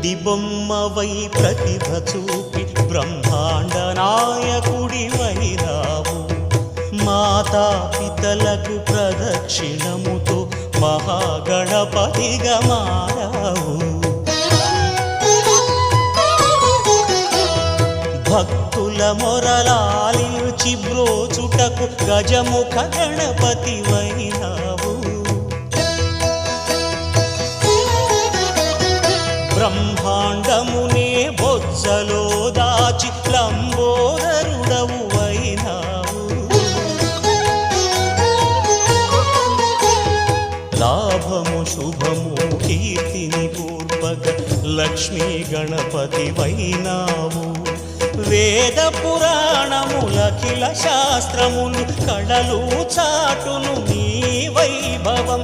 గుడి బొమ్మవై ప్రతిభ చూపి బ్రహ్మాండ నాయకుడివైనావు. మాతా పితలకు ప్రదక్షిణముతో మహాగణపతిగా మారావు. భక్తుల మొరలాలించి బ్రోచుటకు గజముఖ గణపతివైనావు. బ్రహ్మాండమునే బొజ్జలో దాచి లంబోదరుడవు అయినావు. లాభము శుభము కీర్తిని పూర్వక లక్ష్మీ గణపతివైనావు. వేద పురాణములఖిల శాస్త్రములు కళలు చాటును నీ వైభవం.